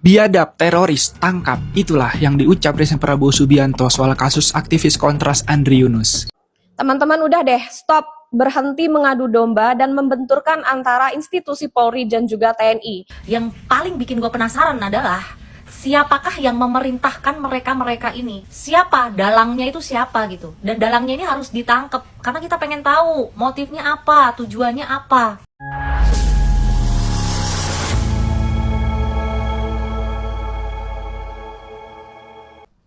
Biadab, teroris, tangkap. Itulah yang diucap Presiden Prabowo Subianto soal kasus aktivis Kontras Andri Yunus. Teman-teman udah deh, stop. Berhenti mengadu domba dan membenturkan antara institusi Polri dan juga TNI. Yang paling bikin gue penasaran adalah siapakah yang memerintahkan mereka-mereka ini? Siapa? Dalangnya itu siapa gitu? Dan dalangnya ini harus ditangkap karena kita pengen tahu motifnya apa, tujuannya apa.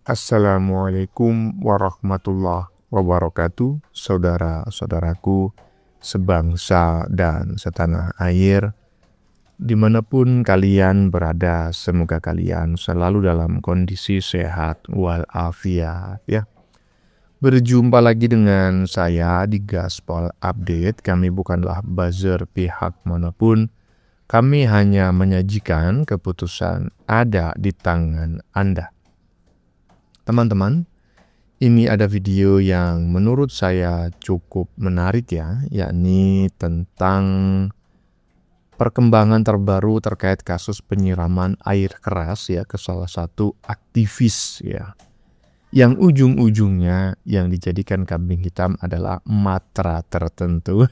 Assalamualaikum warahmatullahi wabarakatuh, saudara-saudaraku sebangsa dan setanah air. Dimanapun kalian berada, semoga kalian selalu dalam kondisi sehat walafiat ya. Berjumpa lagi dengan saya di Gaspol Update. Kami bukanlah buzzer pihak manapun. Kami hanya menyajikan keputusan ada di tangan Anda. Teman-teman, ini ada video yang menurut saya cukup menarik ya, yakni tentang perkembangan terbaru terkait kasus penyiraman air keras ya ke salah satu aktivis ya. Yang ujung-ujungnya yang dijadikan kambing hitam adalah matra tertentu.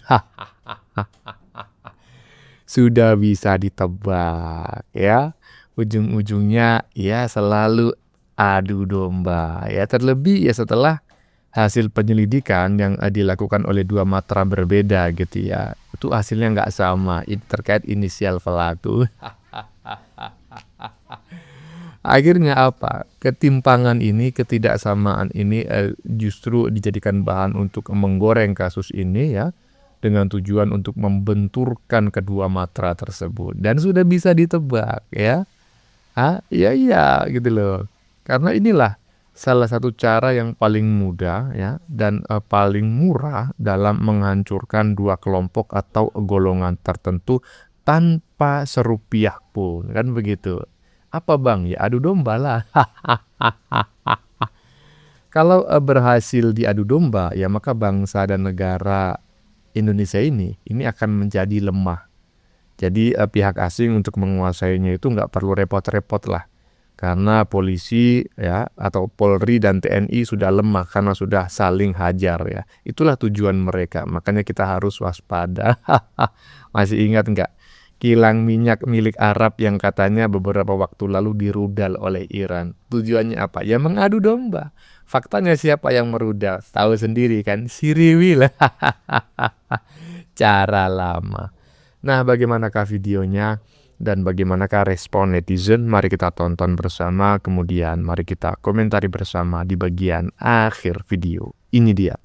Sudah bisa ditebak ya. Ujung-ujungnya ya selalu adu domba ya, terlebih ya setelah hasil penyelidikan yang dilakukan oleh dua matra berbeda gitu ya, itu hasilnya nggak sama, ini terkait inisial pelaku. Akhirnya apa, ketimpangan ini, ketidaksamaan ini justru dijadikan bahan untuk menggoreng kasus ini ya, dengan tujuan untuk membenturkan kedua matra tersebut, dan sudah bisa ditebak ya, iya gitu loh. Karena inilah salah satu cara yang paling mudah ya dan paling murah dalam menghancurkan dua kelompok atau golongan tertentu tanpa serupiah pun, kan begitu. Apa bang? Ya adu domba lah. Kalau berhasil diadu domba ya maka bangsa dan negara Indonesia ini akan menjadi lemah. Jadi pihak asing untuk menguasainya itu nggak perlu repot-repot lah. Karena polisi ya atau Polri dan TNI sudah lemah karena sudah saling hajar ya. Itulah tujuan mereka. Makanya kita harus waspada. Masih ingat nggak kilang minyak milik Arab yang katanya beberapa waktu lalu dirudal oleh Iran? Tujuannya apa? Ya mengadu domba. Faktanya siapa yang merudal? Tahu sendiri kan? Siriwi lah. Cara lama. Nah, bagaimanakah videonya? Dan bagaimanakah respon netizen? Mari kita tonton bersama, kemudian mari kita komentari bersama di bagian akhir video. Ini dia.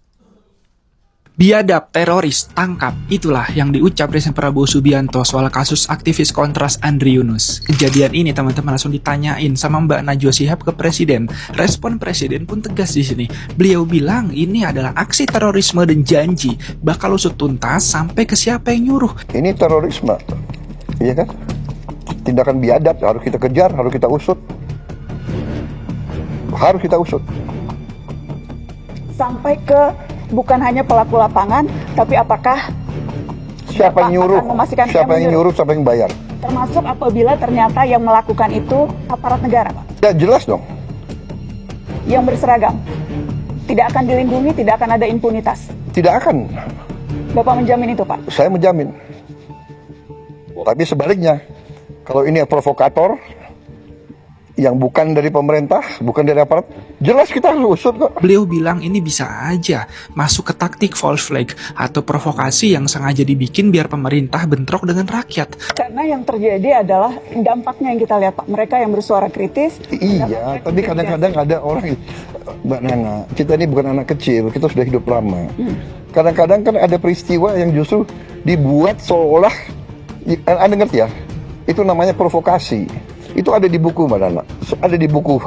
Biadab, teroris, tangkap. Itulah yang diucap Presiden Prabowo Subianto soal kasus aktivis Kontras Andri Yunus. Kejadian ini teman-teman langsung ditanyain sama Mbak Najwa Shihab ke Presiden. Respon Presiden pun tegas di sini. Beliau bilang ini adalah aksi terorisme dan janji bakal usut tuntas sampai ke siapa yang nyuruh. Ini terorisme, iya kan? Tindakan biadab harus kita kejar, harus kita usut. Harus kita usut. Sampai ke bukan hanya pelaku lapangan, tapi apakah siapa yang nyuruh, siapa yang nyuruh, siapa yang bayar. Termasuk apabila ternyata yang melakukan itu aparat negara, Pak. Ya jelas dong. Yang berseragam. Tidak akan dilindungi, tidak akan ada impunitas. Tidak akan. Bapak menjamin itu, Pak? Saya menjamin. Tapi sebaliknya, kalau ini provokator yang bukan dari pemerintah, bukan dari aparat, jelas kita harus usut kok. Beliau bilang ini bisa aja masuk ke taktik false flag atau provokasi yang sengaja dibikin biar pemerintah bentrok dengan rakyat. Karena yang terjadi adalah dampaknya yang kita lihat, Pak. Mereka yang bersuara kritis. Iya, tapi kadang-kadang ada orang, Mbak Nana, kita ini bukan anak kecil, kita sudah hidup lama. Kadang-kadang kan ada peristiwa yang justru dibuat seolah, Anda ngerti ya? Itu namanya provokasi. Itu ada di buku Mbak Nana, ada di buku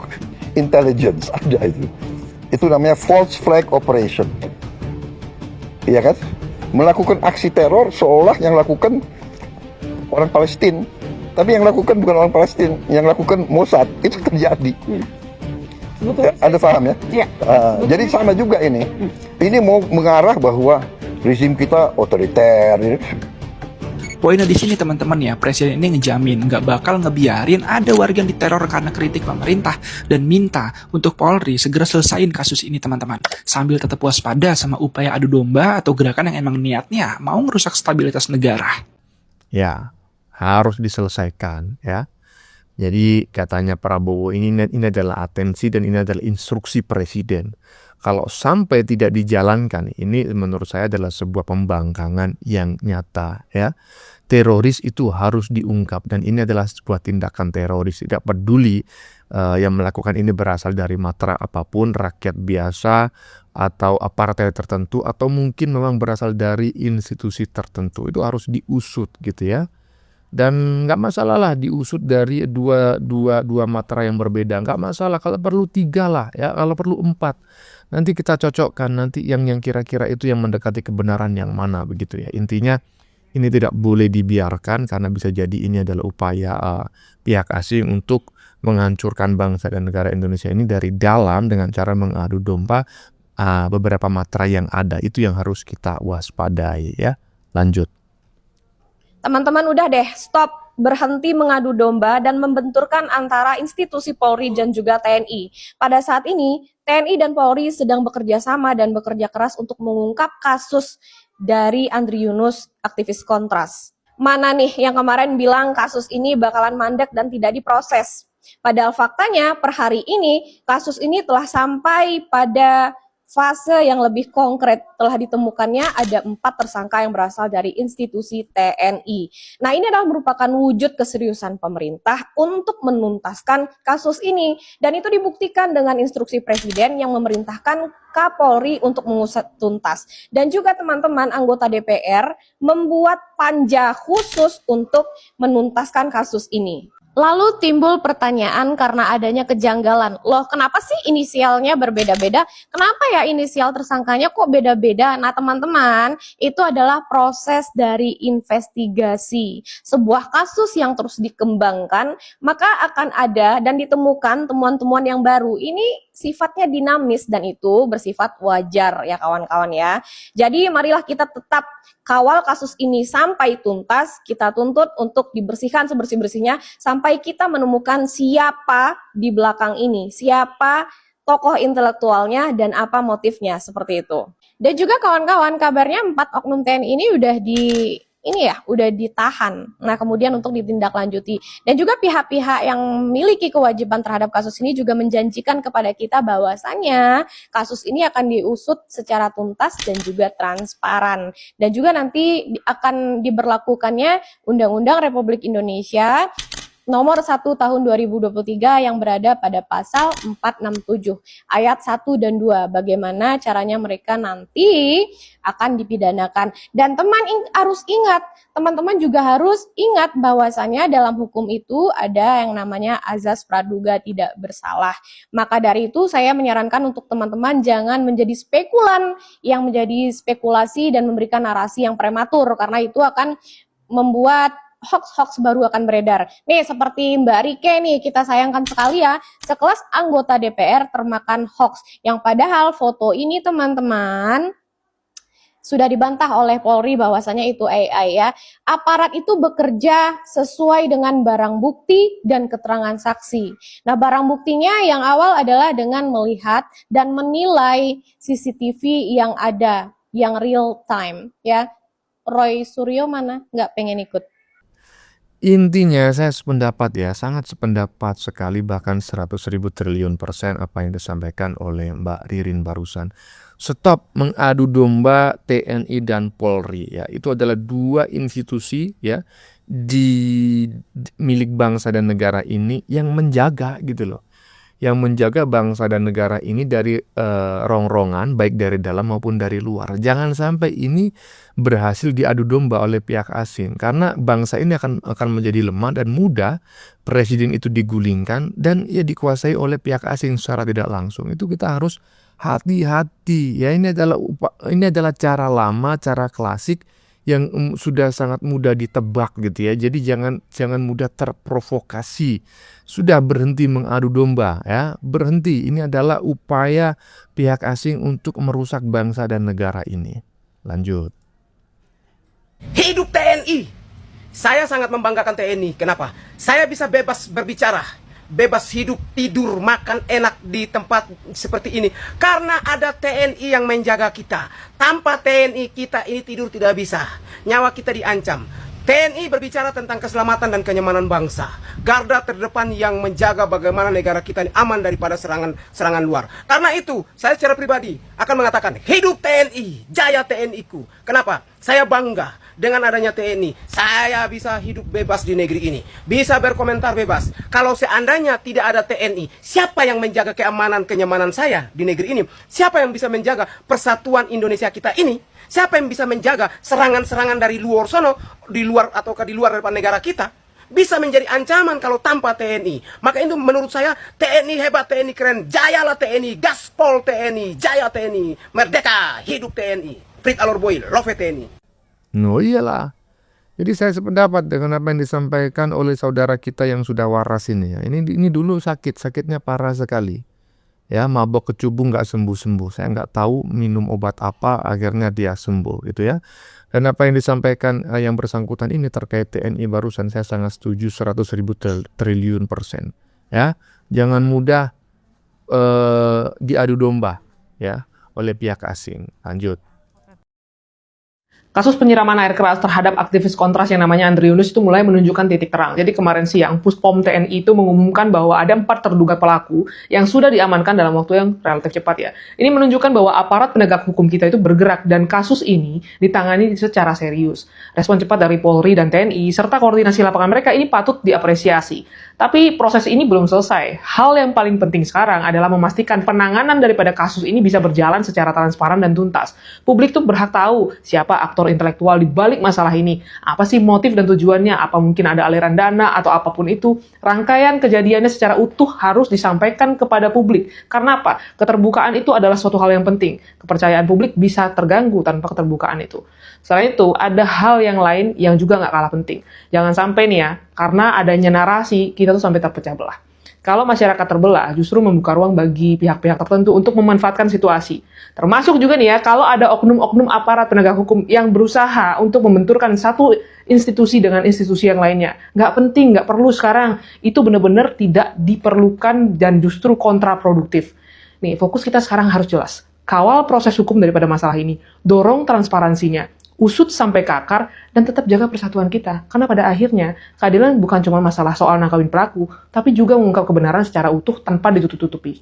intelligence, ada itu. Itu namanya false flag operation. Iya kan? Melakukan aksi teror seolah yang lakukan orang Palestina. Tapi yang lakukan bukan orang Palestina, yang lakukan Mossad. Itu terjadi. Betul. Ada paham ya? Iya. Jadi sama juga ini. Ini mau mengarah bahwa rezim kita otoriter. Poinnya di sini teman-teman ya, presiden ini ngejamin nggak bakal ngebiarin ada warga yang diteror karena kritik pemerintah dan minta untuk Polri segera selesain kasus ini teman-teman. Sambil tetap waspada sama upaya adu domba atau gerakan yang emang niatnya mau merusak stabilitas negara. Ya, harus diselesaikan ya. Jadi katanya Prabowo ini adalah atensi dan ini adalah instruksi presiden. Kalau sampai tidak dijalankan, ini menurut saya adalah sebuah pembangkangan yang nyata ya. Teroris itu harus diungkap dan ini adalah sebuah tindakan teroris. Tidak peduli yang melakukan ini berasal dari matra apapun, rakyat biasa atau partai tertentu atau mungkin memang berasal dari institusi tertentu. Itu harus diusut gitu ya. Dan nggak masalah lah diusut dari dua matra yang berbeda, nggak masalah, kalau perlu 3 lah ya, kalau perlu 4, nanti kita cocokkan nanti yang kira-kira itu yang mendekati kebenaran yang mana begitu ya. Intinya ini tidak boleh dibiarkan karena bisa jadi ini adalah upaya pihak asing untuk menghancurkan bangsa dan negara Indonesia ini dari dalam dengan cara mengadu domba beberapa matra yang ada. Itu yang harus kita waspadai ya. Lanjut. Teman-teman udah deh, stop berhenti mengadu domba dan membenturkan antara institusi Polri dan juga TNI. Pada saat ini, TNI dan Polri sedang bekerja sama dan bekerja keras untuk mengungkap kasus dari Andri Yunus, aktivis Kontras. Mana nih yang kemarin bilang kasus ini bakalan mandek dan tidak diproses? Padahal faktanya per hari ini, kasus ini telah sampai pada fase yang lebih konkret. Telah ditemukannya ada 4 tersangka yang berasal dari institusi TNI. Nah, ini adalah merupakan wujud keseriusan pemerintah untuk menuntaskan kasus ini. Dan itu dibuktikan dengan instruksi presiden yang memerintahkan Kapolri untuk mengusut tuntas. Dan juga teman-teman anggota DPR membuat panja khusus untuk menuntaskan kasus ini. Lalu timbul pertanyaan karena adanya kejanggalan. Loh, kenapa sih inisialnya berbeda-beda? Kenapa ya inisial tersangkanya kok beda-beda? Nah, teman-teman, itu adalah proses dari investigasi. Sebuah kasus yang terus dikembangkan, maka akan ada dan ditemukan temuan-temuan yang baru. Ini sifatnya dinamis dan itu bersifat wajar ya kawan-kawan ya. Jadi marilah kita tetap kawal kasus ini sampai tuntas, kita tuntut untuk dibersihkan sebersih-bersihnya sampai kita menemukan siapa di belakang ini, siapa tokoh intelektualnya dan apa motifnya, seperti itu. Dan juga kawan-kawan, kabarnya 4 oknum TNI ini udah ditahan. Nah, kemudian untuk ditindaklanjuti. Dan juga pihak-pihak yang memiliki kewajiban terhadap kasus ini juga menjanjikan kepada kita bahwasannya kasus ini akan diusut secara tuntas dan juga transparan. Dan juga nanti akan diberlakukannya Undang-Undang Republik Indonesia Nomor 1 Tahun 2023 yang berada pada pasal 467 ayat 1 dan 2. Bagaimana caranya mereka nanti akan dipidanakan. Dan teman-teman juga harus ingat bahwasannya dalam hukum itu ada yang namanya azas praduga tidak bersalah. Maka dari itu saya menyarankan untuk teman-teman jangan menjadi spekulan yang menjadi spekulasi dan memberikan narasi yang prematur karena itu akan membuat hoax-hoax baru akan beredar. Nih seperti Mbak Rike nih, kita sayangkan sekali ya, sekelas anggota DPR termakan hoax. Yang padahal foto ini teman-teman sudah dibantah oleh Polri bahwasanya itu AI ya. Aparat itu bekerja sesuai dengan barang bukti dan keterangan saksi. Nah, barang buktinya yang awal adalah dengan melihat dan menilai CCTV yang ada, yang real time ya. Roy Suryo mana? Nggak pengen ikut. Intinya saya sependapat ya, sangat sependapat sekali, bahkan 100.000 triliun % apa yang disampaikan oleh Mbak Ririn barusan. Stop mengadu domba TNI dan Polri ya. Itu adalah 2 institusi ya di milik bangsa dan negara ini yang menjaga gitu loh. Yang menjaga bangsa dan negara ini dari rongrongan baik dari dalam maupun dari luar. Jangan sampai ini berhasil diadu domba oleh pihak asing karena bangsa ini akan menjadi lemah dan mudah presiden itu digulingkan dan ya dikuasai oleh pihak asing secara tidak langsung. Itu kita harus hati-hati ya. Ini adalah cara lama, cara klasik yang sudah sangat mudah ditebak gitu ya. Jadi jangan mudah terprovokasi. Sudah berhenti mengadu domba ya. Berhenti. Ini adalah upaya pihak asing untuk merusak bangsa dan negara ini. Lanjut. Hidup TNI, saya sangat membanggakan TNI. Kenapa? Saya bisa bebas berbicara, bebas hidup, tidur, makan enak di tempat seperti ini. Karena ada TNI yang menjaga kita. Tanpa TNI kita ini tidur tidak bisa. Nyawa kita diancam. TNI berbicara tentang keselamatan dan kenyamanan bangsa. Garda terdepan yang menjaga bagaimana negara kita ini aman daripada serangan luar. Karena itu, saya secara pribadi akan mengatakan, hidup TNI, jaya TNI-ku. Kenapa? Saya bangga dengan adanya TNI. Saya bisa hidup bebas di negeri ini. Bisa berkomentar bebas. Kalau seandainya tidak ada TNI, siapa yang menjaga keamanan, kenyamanan saya di negeri ini? Siapa yang bisa menjaga persatuan Indonesia kita ini? Siapa yang bisa menjaga serangan-serangan dari luar sono, di luar ataukah di luar daripada negara kita? Bisa menjadi ancaman kalau tanpa TNI. Maka itu menurut saya TNI hebat, TNI keren. Jayalah TNI, gaspol TNI, jaya TNI, merdeka, hidup TNI. Frit Alor Boy, love TNI. No iyalah. Jadi saya sependapat dengan apa yang disampaikan oleh saudara kita yang sudah waras ini ya. Ini dulu sakitnya parah sekali. Ya, mabok kecubung nggak sembuh-sembuh. Saya nggak tahu minum obat apa akhirnya dia sembuh gitu ya. Dan apa yang disampaikan yang bersangkutan ini terkait TNI barusan saya sangat setuju 100.000 triliun %. Ya, jangan mudah diadu domba ya oleh pihak asing. Lanjut. Kasus penyiraman air keras terhadap aktivis kontras yang namanya Andri Yunus itu mulai menunjukkan titik terang. Jadi kemarin siang, Puspom TNI itu mengumumkan bahwa ada 4 terduga pelaku yang sudah diamankan dalam waktu yang relatif cepat ya. Ini menunjukkan bahwa aparat penegak hukum kita itu bergerak dan kasus ini ditangani secara serius. Respon cepat dari Polri dan TNI serta koordinasi lapangan mereka ini patut diapresiasi. Tapi proses ini belum selesai. Hal yang paling penting sekarang adalah memastikan penanganan daripada kasus ini bisa berjalan secara transparan dan tuntas. Publik tuh berhak tahu siapa aktor intelektual di balik masalah ini. Apa sih motif dan tujuannya? Apa mungkin ada aliran dana atau apapun itu? Rangkaian kejadiannya secara utuh harus disampaikan kepada publik. Karena apa? Keterbukaan itu adalah suatu hal yang penting. Kepercayaan publik bisa terganggu tanpa keterbukaan itu. Selain itu, ada hal yang lain yang juga nggak kalah penting. Jangan sampai nih ya, karena adanya narasi, kita tuh sampai terpecah belah. Kalau masyarakat terbelah, justru membuka ruang bagi pihak-pihak tertentu untuk memanfaatkan situasi. Termasuk juga nih ya, kalau ada oknum-oknum aparat penegak hukum yang berusaha untuk membenturkan satu institusi dengan institusi yang lainnya. Nggak penting, nggak perlu sekarang. Itu benar-benar tidak diperlukan dan justru kontraproduktif. Nih, fokus kita sekarang harus jelas. Kawal proses hukum daripada masalah ini. Dorong transparansinya. Usut sampai ke akar, dan tetap jaga persatuan kita. Karena pada akhirnya, keadilan bukan cuma masalah soal nangkapin pelaku, tapi juga mengungkap kebenaran secara utuh tanpa ditutup-tutupi.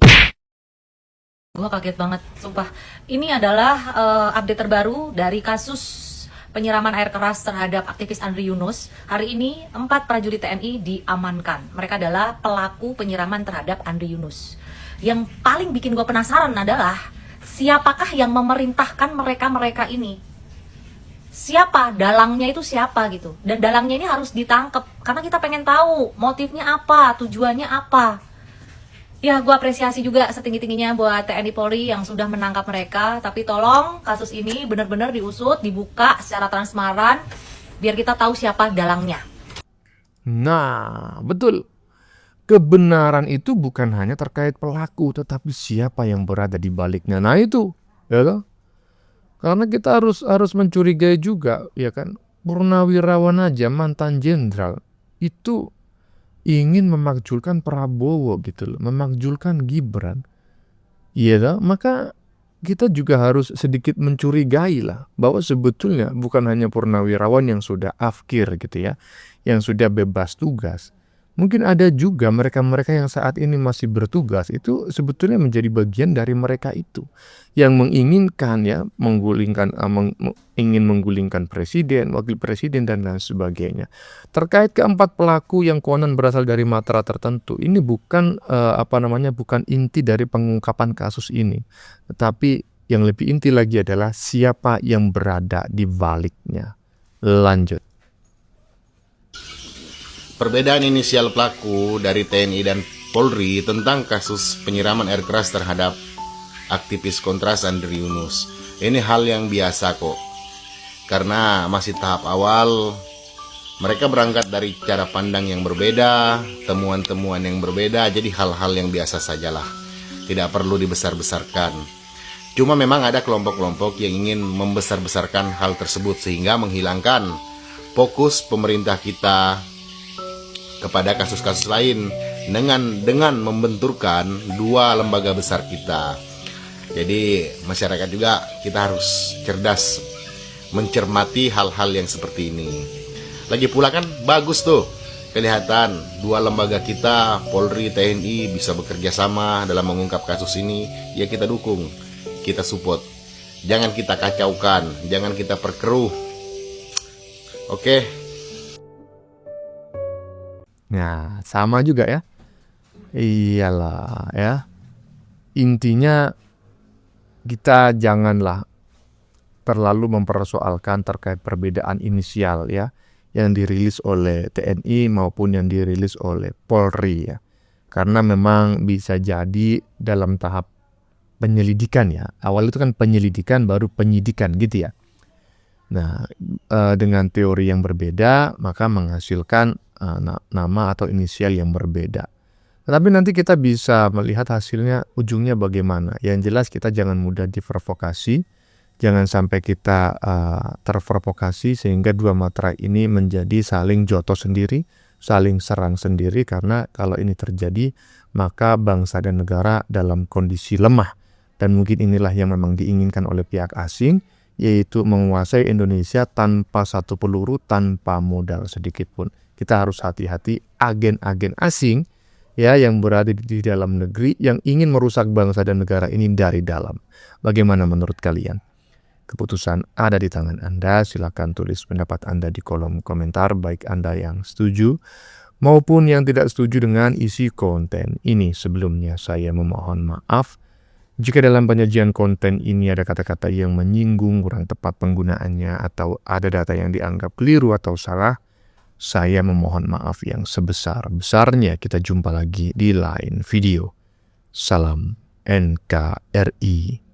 Gue kaget banget, sumpah. Ini adalah update terbaru dari kasus penyiraman air keras terhadap aktivis Andri Yunus. Hari ini, 4 prajurit TNI diamankan. Mereka adalah pelaku penyiraman terhadap Andri Yunus. Yang paling bikin gue penasaran adalah, siapakah yang memerintahkan mereka-mereka ini? Siapa dalangnya itu siapa gitu, dan dalangnya ini harus ditangkap karena kita pengen tahu motifnya apa, tujuannya apa. Ya, gue apresiasi juga setinggi-tingginya buat TNI Polri yang sudah menangkap mereka, tapi tolong kasus ini benar-benar diusut, dibuka secara transparan biar kita tahu siapa dalangnya. Nah, betul. Kebenaran itu bukan hanya terkait pelaku, tetapi siapa yang berada di baliknya. Nah itu, ya kan? Karena kita harus mencurigai juga, ya kan? Purnawirawan aja, mantan jenderal, itu ingin memakzulkan Prabowo gitu loh, memakzulkan Gibran. Iya toh? Maka kita juga harus sedikit mencurigai lah, bahwa sebetulnya bukan hanya purnawirawan yang sudah afkir gitu ya, yang sudah bebas tugas. Mungkin ada juga mereka-mereka yang saat ini masih bertugas itu sebetulnya menjadi bagian dari mereka itu yang menginginkan ya ingin menggulingkan presiden, wakil presiden dan lain sebagainya. Terkait keempat pelaku yang konon berasal dari matra tertentu, ini bukan bukan inti dari pengungkapan kasus ini, tetapi yang lebih inti lagi adalah siapa yang berada di baliknya. Lanjut. Perbedaan inisial pelaku dari TNI dan Polri tentang kasus penyiraman air keras terhadap aktivis kontras Andri Yunus. Ini hal yang biasa kok. Karena masih tahap awal, mereka berangkat dari cara pandang yang berbeda, temuan-temuan yang berbeda, jadi hal-hal yang biasa sajalah. Tidak perlu dibesar-besarkan. Cuma memang ada kelompok-kelompok yang ingin membesar-besarkan hal tersebut sehingga menghilangkan fokus pemerintah kita kepada kasus-kasus lain dengan membenturkan dua lembaga besar kita. Jadi masyarakat juga kita harus cerdas mencermati hal-hal yang seperti ini. Lagi pula kan bagus tuh kelihatan dua lembaga kita, Polri, TNI bisa bekerja sama dalam mengungkap kasus ini. Ya kita dukung, kita support. Jangan kita kacaukan, jangan kita perkeruh. Oke. Nah, sama juga ya. Iyalah ya. Intinya kita janganlah terlalu mempersoalkan terkait perbedaan inisial ya yang dirilis oleh TNI maupun yang dirilis oleh Polri ya. Karena memang bisa jadi dalam tahap penyelidikan ya. Awal itu kan penyelidikan baru penyidikan gitu ya. Nah, dengan teori yang berbeda maka menghasilkan nama atau inisial yang berbeda. Tetapi nanti kita bisa melihat hasilnya ujungnya bagaimana. Yang jelas kita jangan mudah diprovokasi. Jangan sampai kita terprovokasi sehingga dua matra ini menjadi saling joto sendiri, saling serang sendiri. Karena kalau ini terjadi maka bangsa dan negara dalam kondisi lemah. Dan mungkin inilah yang memang diinginkan oleh pihak asing, yaitu menguasai Indonesia tanpa satu peluru, tanpa modal sedikit pun. Kita harus hati-hati agen-agen asing ya yang berada di dalam negeri yang ingin merusak bangsa dan negara ini dari dalam. Bagaimana menurut kalian? Keputusan ada di tangan Anda. Silakan tulis pendapat Anda di kolom komentar, baik Anda yang setuju maupun yang tidak setuju dengan isi konten ini. Sebelumnya saya memohon maaf jika dalam penyajian konten ini ada kata-kata yang menyinggung, kurang tepat penggunaannya, atau ada data yang dianggap keliru atau salah. Saya memohon maaf yang sebesar-besarnya. Kita jumpa lagi di lain video. Salam NKRI.